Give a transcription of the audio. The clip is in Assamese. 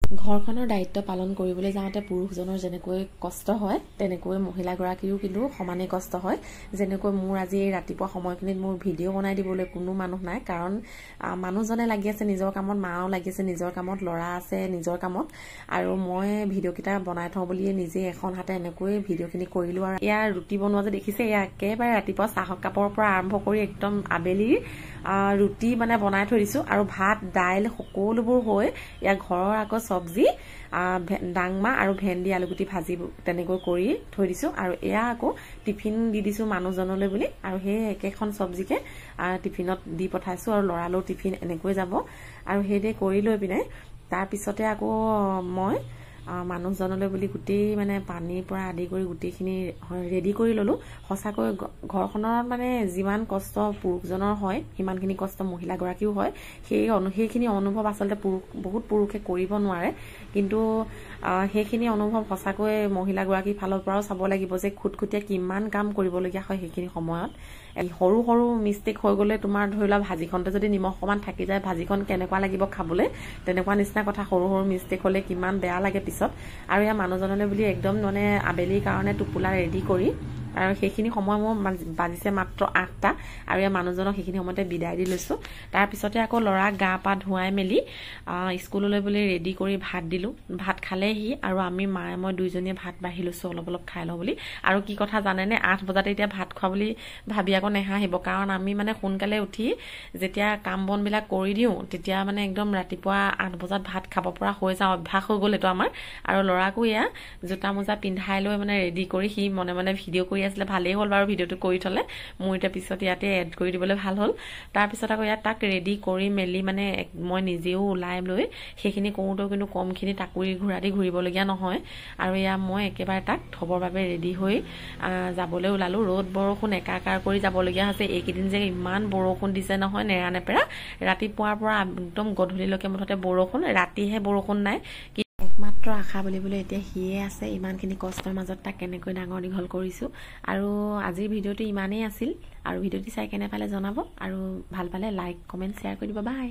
ঘৰখনৰ দায়িত্ব পালন কৰিবলৈ যাওঁতে পুৰুষজনৰ যেনেকৈ কষ্ট হয় তেনেকৈ মহিলাগৰাকীৰো কিন্তু সমানেই কষ্ট হয়। যেনেকৈ মোৰ আজি এই ৰাতিপুৱা সময়খিনিত মোৰ ভিডিঅ' বনাই দিবলৈ কোনো মানুহ নাই, কাৰণ মানুহজনে লাগি আছে নিজৰ কামত, মাও লাগি আছে নিজৰ কামত, ল'ৰা আছে নিজৰ কামত, আৰু মই ভিডিঅ'কেইটা বনাই থওঁ বুলিয়ে নিজে এখন হাতে এনেকৈ ভিডিঅ'খিনি কৰিলোঁ। আৰু এয়া ৰুটি বনোৱা যে দেখিছে, এয়া একেবাৰে ৰাতিপুৱা চাহ কাপৰ পৰা আৰম্ভ কৰি একদম আবেলিৰ ৰুটি মানে বনাই থৈ দিছোঁ, আৰু ভাত দাইল সকলোবোৰ হৈ ইয়াৰ ঘৰৰ আকৌ চব্জি ডাংমা আৰু ভেন্দি আলুগুটি ভাজি তেনেকৈ কৰি থৈ দিছোঁ। আৰু এয়া আকৌ টিফিন দি দিছোঁ মানুহজনলৈ বুলি, আৰু সেই একেখন চব্জিকে টিফিনত দি পঠাইছোঁ, আৰু ল'ৰালৈও টিফিন এনেকৈ যাব। আৰু সেইদৰে কৰি লৈ পিনে তাৰপিছতে আকৌ মই মানুহজনলৈ বুলি গোটেই মানে পানীৰ পৰা আদি কৰি গোটেইখিনি ৰেডি কৰি ল'লোঁ। সঁচাকৈ ঘৰখনত মানে যিমান কষ্ট পুৰুষজনৰ হয় সিমানখিনি কষ্ট মহিলাগৰাকীও হয়। সেইখিনি অনুভৱ আচলতে বহুত পুৰুষে কৰিব নোৱাৰে, কিন্তু সেইখিনি অনুভৱ সঁচাকৈ মহিলাগৰাকীৰ ফালৰ পৰাও চাব লাগিব যে খুটখুটীয়া কিমান কাম কৰিবলগীয়া হয় সেইখিনি সময়ত। সৰু সৰু মিষ্টেক হৈ গ'লে তোমাৰ ধৰি লোৱা ভাজিখনতে যদি নিমখ অকণমান থাকি যায় ভাজিখন কেনেকুৱা লাগিব খাবলৈ, তেনেকুৱা নিচিনা কথা। সৰু সৰু মিষ্টেক হ'লে কিমান বেয়া লাগে পিছত। আৰু এয়া মানুহজনলৈ বুলি একদম মানে আবেলিৰ কাৰণে টোপোলা ৰেডি কৰি, আৰু সেইখিনি সময় মোৰ বাজিছে মাত্ৰ 8টা, আৰু এয়া মানুহজনক সেইখিনি সময়তে বিদায় দি লৈছোঁ। তাৰপিছতে আকৌ ল'ৰাক গা পা ধুৱাই মেলি স্কুললৈ বুলি ৰেডি কৰি ভাত দিলোঁ। ভাত খালেহি, আৰু আমি মায়ে মই দুইজনীয়ে ভাত বাঢ়ি লৈছোঁ অলপ অলপ খাই লওঁ বুলি। আৰু কি কথা জানেনে, 8 বজাতে এতিয়া ভাত খোৱা বুলি ভাবি আকৌ নেহাঁহিব, কাৰণ আমি মানে সোনকালে উঠি যেতিয়া কাম বনবিলাক কৰি দিওঁ তেতিয়া মানে একদম ৰাতিপুৱা 8 বজাত ভাত খাব পৰা হৈ যাওঁ, অভ্যাস হৈ গ'ল এইটো আমাৰ। আৰু ল'ৰাকো এয়া জোতা মোজা পিন্ধাই লৈ মানে ৰেডি কৰি সি মনে মনে ভিডিঅ' কৰি আছিলে। ভালেই হ'ল বাৰু ভিডিঅ'টো কৰি থ'লে, মোৰ এতিয়া পিছত ইয়াতে এড কৰি দিবলৈ ভাল হ'ল। তাৰপিছত আকৌ ইয়াত তাক ৰেডি কৰি মেলি মানে মই নিজেও ওলাই লৈ সেইখিনি কৰোঁতেও কিন্তু কমখিনি টাকুৰি ঘূৰা দি ঘূৰিবলগীয়া নহয়। আৰু এয়া মই একেবাৰে তাক থ'বৰ বাবে ৰেডি হৈ যাবলৈ ওলালোঁ। ৰ'দ বৰষুণ একাকাৰ কৰি যাবলগীয়া হৈছে। এইকেইদিন যে ইমান বৰষুণ দিছে নহয় নেৰা নেপেৰা, ৰাতিপুৱাৰ পৰা একদম গধূলিলৈকে মুঠতে বৰষুণ, ৰাতিহে বৰষুণ নাই। একমাত্ৰ আশা বুলিবলৈ এতিয়া সিয়ে আছে। ইমানখিনি কষ্টৰ মাজত তাক কেনেকৈ ডাঙৰ দীঘল কৰিছোঁ। আৰু আজিৰ ভিডিঅ'টো ইমানেই আছিল, আৰু ভিডিঅ'টি চাই কেনে পালে জনাব, আৰু ভাল পালে লাইক কমেণ্ট শ্বেয়াৰ কৰি দিব। বাই।